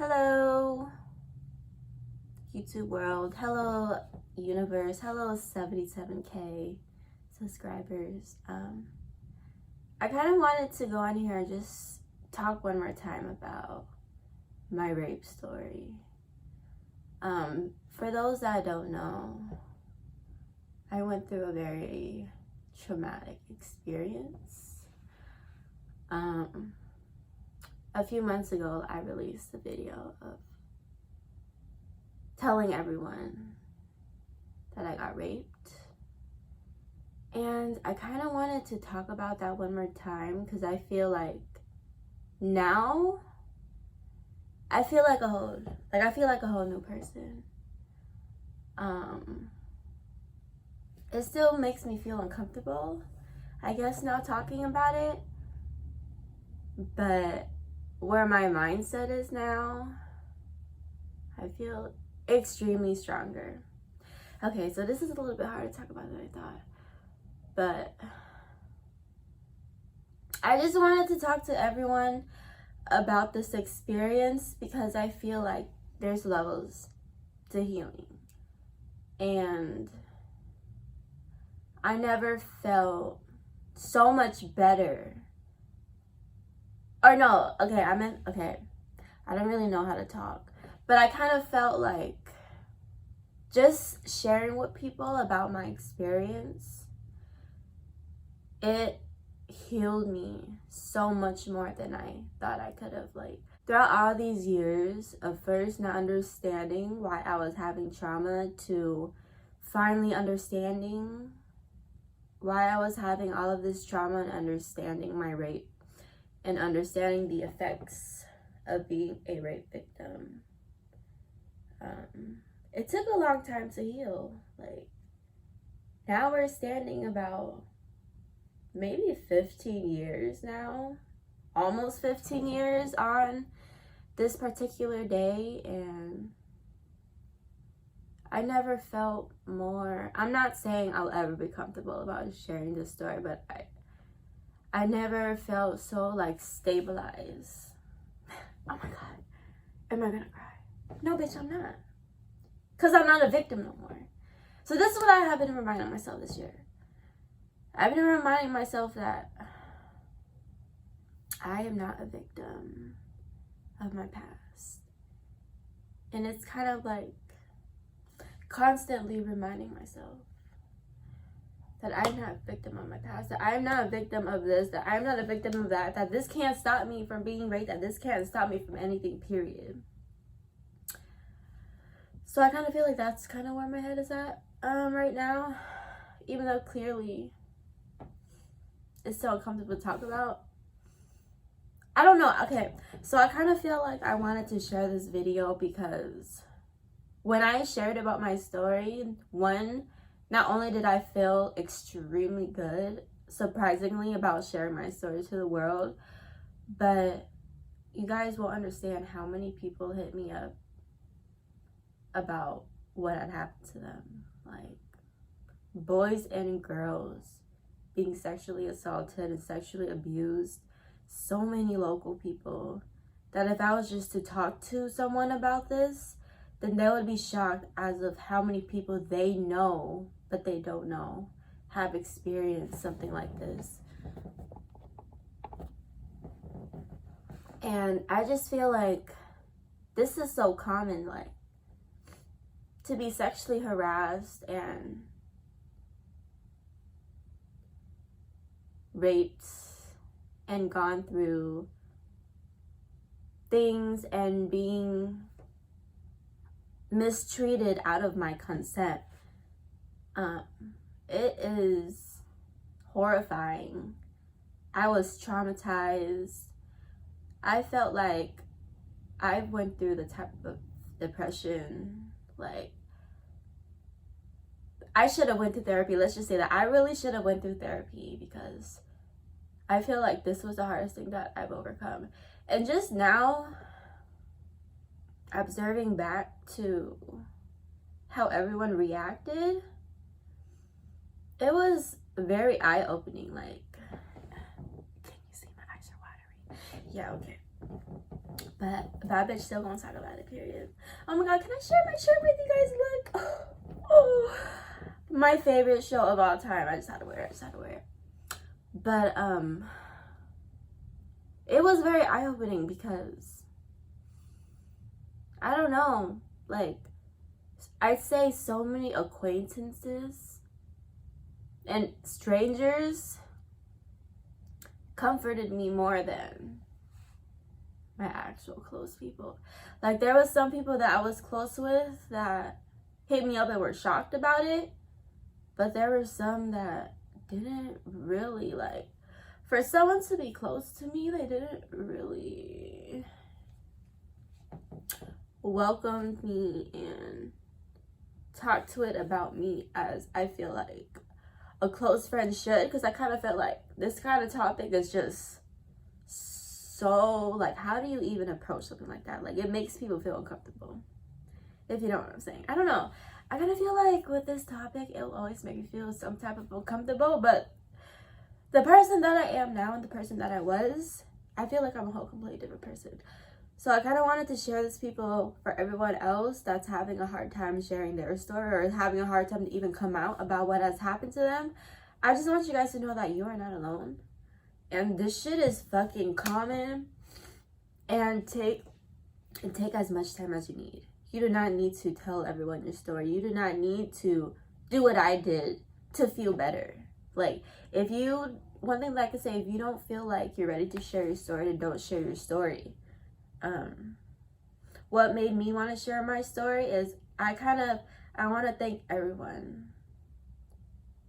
Hello, YouTube world. Hello, universe. Hello, 77K subscribers. I kind of wanted to go on here and just talk one more time about my rape story. For those that don't know, I went through a very traumatic experience. A few months ago, I released a video of telling everyone that I got raped. And I kind of wanted to talk about that one more time because I feel like now I feel like a whole new person. It still makes me feel uncomfortable, I guess, now talking about it. But where my mindset is now, I feel extremely stronger. Okay, so this is a little bit hard to talk about than I thought. But I just wanted to talk to everyone about this experience because I feel like there's levels to healing. And I never felt so much better. Or no, okay, I don't really know how to talk. But I kind of felt like just sharing with people about my experience, it healed me so much more than I thought I could have. Like, throughout all these years of first not understanding why I was having trauma to finally understanding why I was having all of this trauma and understanding my rape and understanding the effects of being a rape victim. It took a long time to heal. Like, now we're standing about maybe 15 years now, almost 15 years on this particular day, and I never felt more, I'm not saying I'll ever be comfortable about sharing this story, but I never felt so like stabilized. Oh my God, am I gonna cry? No, bitch, I'm not. Because I'm not a victim no more. So this is what I have been reminding myself this year. I've been reminding myself that I am not a victim of my past. And it's kind of like constantly reminding myself that I'm not a victim of my past, that I'm not a victim of this, that I'm not a victim of that, that this can't stop me from being raped, that this can't stop me from anything, period. So I kind of feel like that's kind of where my head is at right now, even though clearly it's so uncomfortable to talk about. I don't know. Okay, so I kind of feel like I wanted to share this video because when I shared about my story, one, not only did I feel extremely good, surprisingly, about sharing my story to the world, but you guys will understand how many people hit me up about what had happened to them. Like, boys and girls being sexually assaulted and sexually abused. So many local people that if I was just to talk to someone about this, then they would be shocked as of how many people they know, but they don't know, have experienced something like this. And I just feel like this is so common, like, to be sexually harassed and raped and gone through things and being mistreated out of my consent. It is horrifying. I was traumatized. I felt like I went through the type of depression. Like, I should have went to therapy. Let's just say that I really should have went through therapy because I feel like this was the hardest thing that I've overcome. And just now, observing back to how everyone reacted, it was very eye-opening. Like, can you see my eyes are watery? Yeah, okay. But bad bitch still gonna talk about it, period. Oh my god, can I share my shirt with you guys? Look. Oh, my favorite show of all time. I just had to wear it. But it was very eye-opening because I don't know, like, I'd say so many acquaintances and strangers comforted me more than my actual close people. Like, there was some people that I was close with that hit me up and were shocked about it, but there were some that didn't really, like, for someone to be close to me, they didn't really welcome me and talk to it about me as I feel like a close friend should, because I kind of felt like this kind of topic is just so, like, how do you even approach something like that? Like, it makes people feel uncomfortable, if you know what I'm saying. I don't know. I kind of feel like with this topic, it'll always make me feel some type of uncomfortable, but the person that I am now and the person that I was, I feel like I'm a whole completely different person. So I kind of wanted to share this people for everyone else that's having a hard time sharing their story or having a hard time to even come out about what has happened to them. I just want you guys to know that you are not alone. And this shit is fucking common. And take as much time as you need. You do not need to tell everyone your story. You do not need to do what I did to feel better. Like, one thing that I can say, if you don't feel like you're ready to share your story, then don't share your story. What made me want to share my story is I want to thank everyone,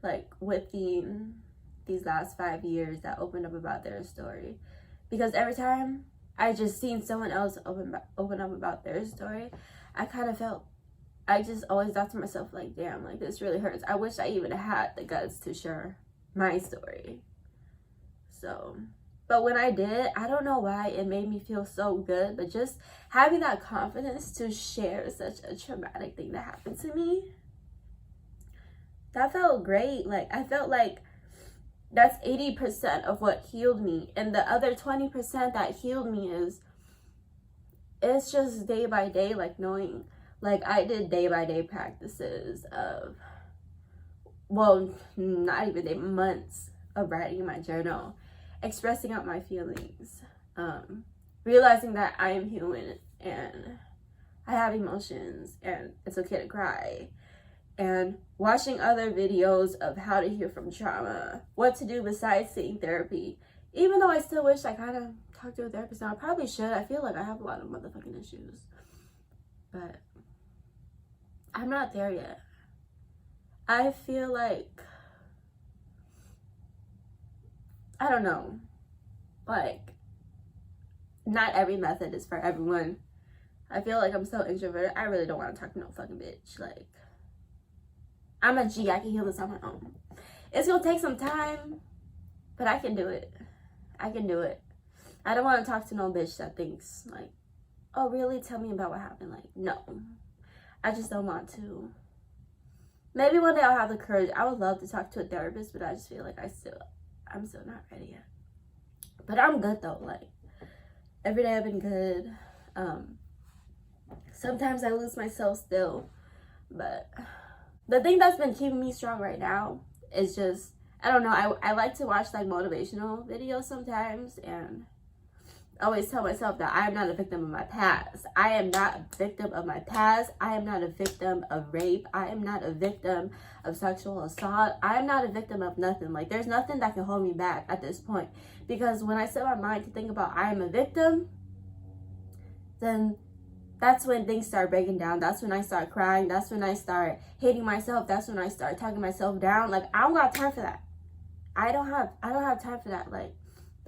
like, within these last 5 years that opened up about their story. Because every time I just seen someone else open up about their story, I just always thought to myself, like, damn, like, this really hurts. I wish I even had the guts to share my story. So, but when I did, I don't know why it made me feel so good, but just having that confidence to share such a traumatic thing that happened to me, that felt great. Like, I felt like that's 80% of what healed me. And the other 20% that healed me it's just day by day, like, knowing, like, I did day by day practices of, well, not even day, months of writing in my journal, expressing out my feelings, realizing that I am human and I have emotions and it's okay to cry, and watching other videos of how to heal from trauma, what to do besides seeing therapy. Even though I still wish I kind of talked to a therapist now, I probably should. I feel like I have a lot of motherfucking issues, but I'm not there yet. I feel like, I don't know, like, not every method is for everyone. I feel like I'm so introverted. I really don't want to talk to no fucking bitch. Like, I'm a G. I can heal this on my own. It's gonna take some time, but I can do it. I can do it. I don't want to talk to no bitch that thinks, like, oh, really? Tell me about what happened. Like, no. I just don't want to. Maybe one day I'll have the courage. I would love to talk to a therapist, but I just feel like I'm still not ready yet. But I'm good though. Like, every day I've been good. Sometimes I lose myself still, but the thing that's been keeping me strong right now is just, I don't know, I like to watch, like, motivational videos sometimes, and I always tell myself that I am not a victim of my past. I am not a victim of my past. I am not a victim of rape. I am not a victim of sexual assault. I am not a victim of nothing. Like, there's nothing that can hold me back at this point. Because when I set my mind to think about I am a victim, then that's when things start breaking down. That's when I start crying. That's when I start hating myself. That's when I start talking myself down. Like, I don't got time for that. I don't have time for that. Like,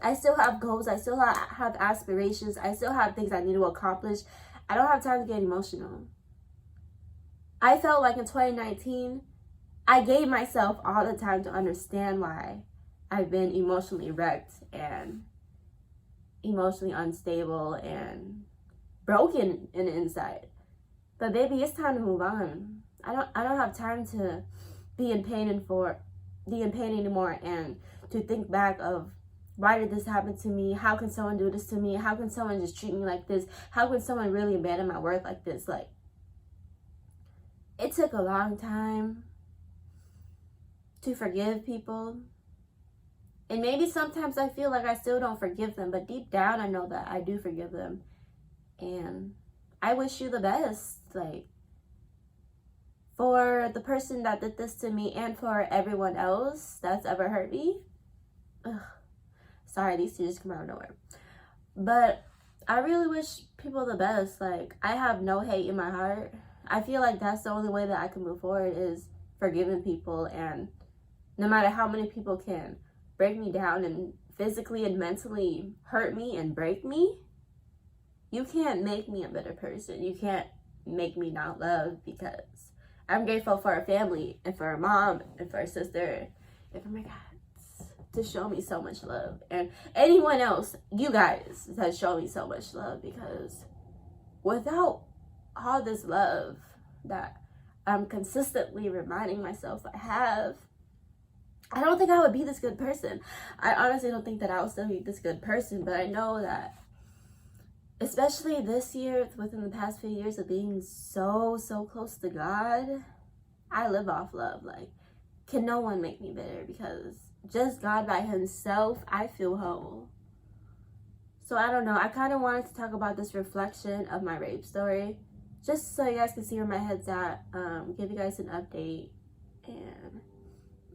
I still have goals. I still have aspirations. I still have things I need to accomplish. I don't have time to get emotional. I felt like in 2019, I gave myself all the time to understand why I've been emotionally wrecked and emotionally unstable and broken in the inside. But baby, it's time to move on. I don't have time to be in pain anymore and to think back of why did this happen to me? How can someone do this to me? How can someone just treat me like this? How can someone really abandon my worth like this? Like, it took a long time to forgive people. And maybe sometimes I feel like I still don't forgive them, but deep down I know that I do forgive them. And I wish you the best, like, for the person that did this to me and for everyone else that's ever hurt me. Ugh. Sorry, these two just come out of nowhere. But I really wish people the best. Like, I have no hate in my heart. I feel like that's the only way that I can move forward, is forgiving people. And no matter how many people can break me down and physically and mentally hurt me and break me, you can't make me a better person. You can't make me not love, because I'm grateful for a family and for a mom and for a sister and for my God to show me so much love, and anyone else, you guys, that show me so much love, because without all this love that I'm consistently reminding myself I have, I don't think I would be this good person. I honestly don't think that I would still be this good person, but I know that, especially this year, within the past few years of being so close to God, I live off love. Like, can no one make me bitter? Because just God by himself, I feel whole. So I don't know. I kind of wanted to talk about this reflection of my rape story, just so you guys can see where my head's at. Give you guys an update. And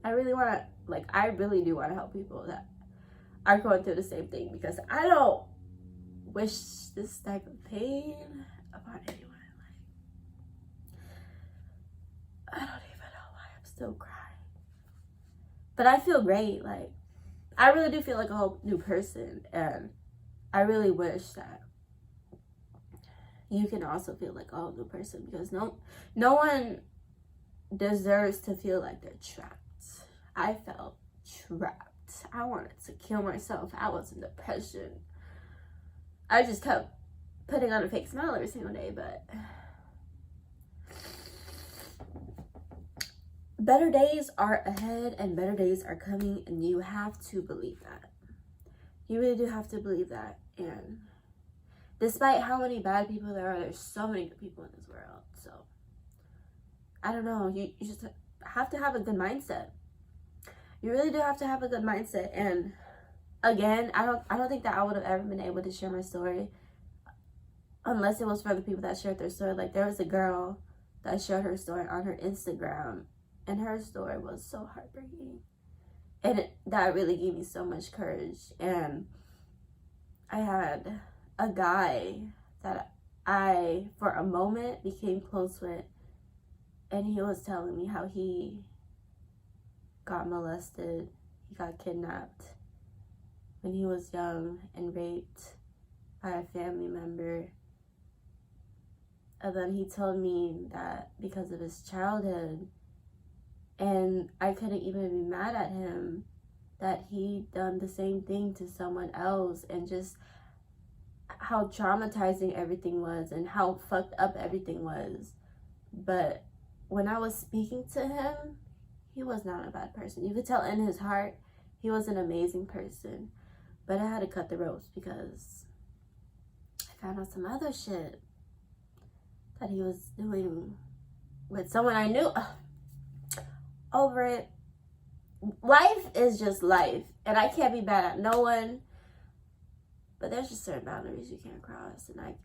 I really want to, like, I really do want to help people that are going through the same thing, because I don't wish this type of pain upon anyone. Like, I don't even know why I'm still crying. But I feel great. Like, I really do feel like a whole new person. And I really wish that you can also feel like a whole new person, because no one deserves to feel like they're trapped. I felt trapped. I wanted to kill myself. I was in depression. I just kept putting on a fake smile every single day, but better days are ahead and better days are coming, and you have to believe that. You really do have to believe that. And despite how many bad people there are, there's so many good people in this world. So I don't know, you just have to have a good mindset. You really do have to have a good mindset. And again, I don't think that I would have ever been able to share my story unless it was for the people that shared their story. Like, there was a girl that shared her story on her Instagram, and her story was so heartbreaking, and that really gave me so much courage. And I had a guy that I, for a moment, became close with, and he was telling me how he got molested, he got kidnapped when he was young and raped by a family member. And then he told me that because of his childhood, and I couldn't even be mad at him, that he done the same thing to someone else, and just how traumatizing everything was and how fucked up everything was. But when I was speaking to him, he was not a bad person. You could tell in his heart he was an amazing person. But I had to cut the ropes, because I found out some other shit that he was doing with someone I knew. Over it. Life is just life, and I can't be mad at no one, but there's just certain boundaries you can't cross, and I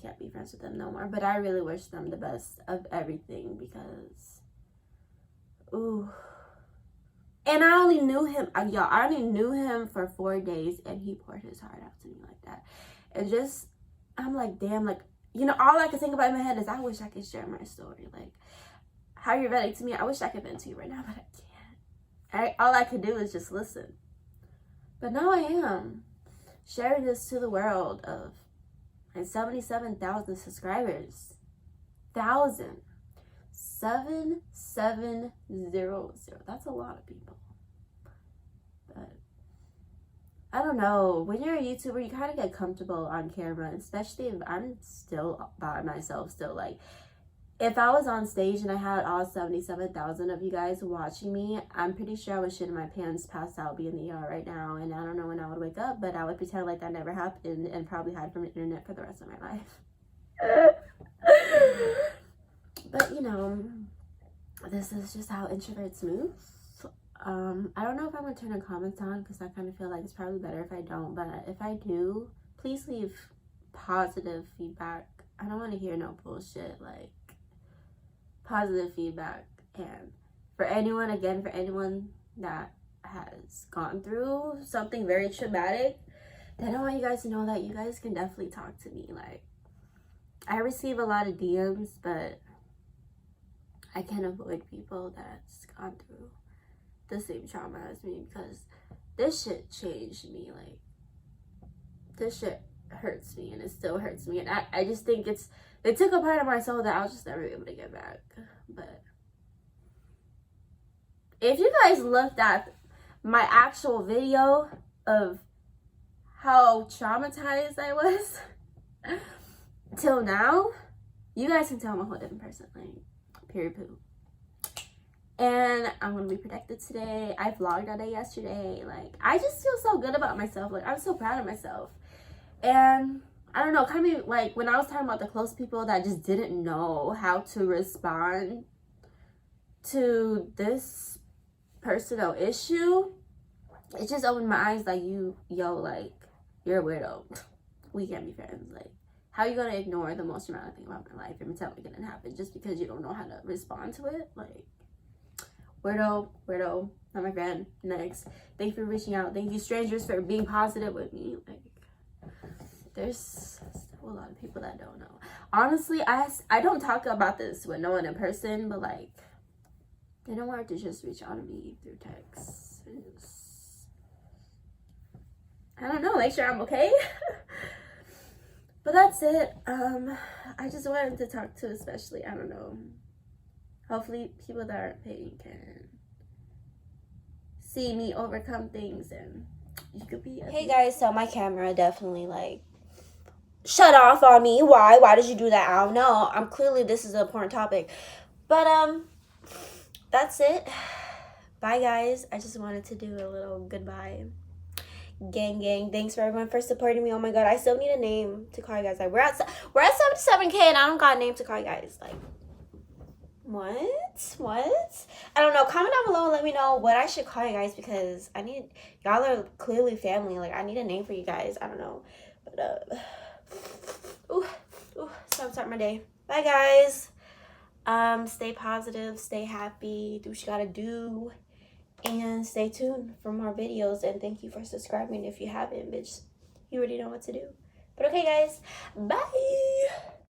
can't be friends with them no more. But I really wish them the best of everything, because ooh. And I only knew him, y'all, I only knew him for 4 days, and he poured his heart out to me like that. And just, I'm like, damn, like, you know, all I can think about in my head is, I wish I could share my story. Like, how you're venting to me, I wish I could vent to you right now, but I can't. All I could do is just listen. But now I am sharing this to the world of my 77,000 subscribers. 7,700. That's a lot of people. But I don't know. When you're a YouTuber, you kind of get comfortable on camera, especially if I'm still by myself, still like, if I was on stage and I had all 77,000 of you guys watching me, I'm pretty sure I would shit in my pants, pass out, be in the ER right now, and I don't know when I would wake up, but I would pretend like that never happened and probably hide from the internet for the rest of my life. But you know, this is just how introverts move. I don't know if I'm gonna turn the comments on because I kind of feel like it's probably better if I don't, but if I do, please leave positive feedback. I don't want to hear no bullshit, like positive feedback. And for anyone that has gone through something very traumatic, then I want you guys to know that you guys can definitely talk to me. Like, I receive a lot of DMs, but I can't avoid people that's gone through the same trauma as me, because this shit changed me. Like, this shit hurts me, and it still hurts me, and I just think it took a part of my soul that I'll just never be able to get back. But if you guys looked at my actual video of how traumatized I was till now, you guys can tell I'm a whole different person. Like, period, poo. And I'm gonna be protected today. I vlogged all day yesterday. Like, I just feel so good about myself. Like, I'm so proud of myself. And I don't know, kind of like when I was talking about the close people that just didn't know how to respond to this personal issue, it just opened my eyes. Like, like, you're a weirdo. We can't be friends. Like, how are you gonna ignore the most dramatic thing about my life and tell me it didn't happen just because you don't know how to respond to it? Like, weirdo, not my friend. Next. Thank you for reaching out. Thank you, strangers, for being positive with me. Like, there's still a lot of people that don't know. Honestly, I don't talk about this with no one in person, but like, they don't want to just reach out to me through text. I don't know, make sure I'm okay. But that's it. I just wanted to talk to, especially, I don't know, hopefully people that aren't paying can see me overcome things, and you could be. Hey guys, so my camera definitely like shut off on me. Why did you do that? I don't know. Clearly this is an important topic. But that's it. Bye guys. I just wanted to do a little goodbye. Gang. Thanks for everyone for supporting me. Oh my god, I still need a name to call you guys. Like, we're at 77K and I don't got a name to call you guys. Like, what? I don't know. Comment down below and let me know what I should call you guys, because y'all are clearly family. Like, I need a name for you guys. I don't know. But it's time to start my day. Bye guys. Stay positive, stay happy, do what you gotta do, and stay tuned for more videos. And thank you for subscribing if you haven't, bitch. You already know what to do. But okay guys, bye.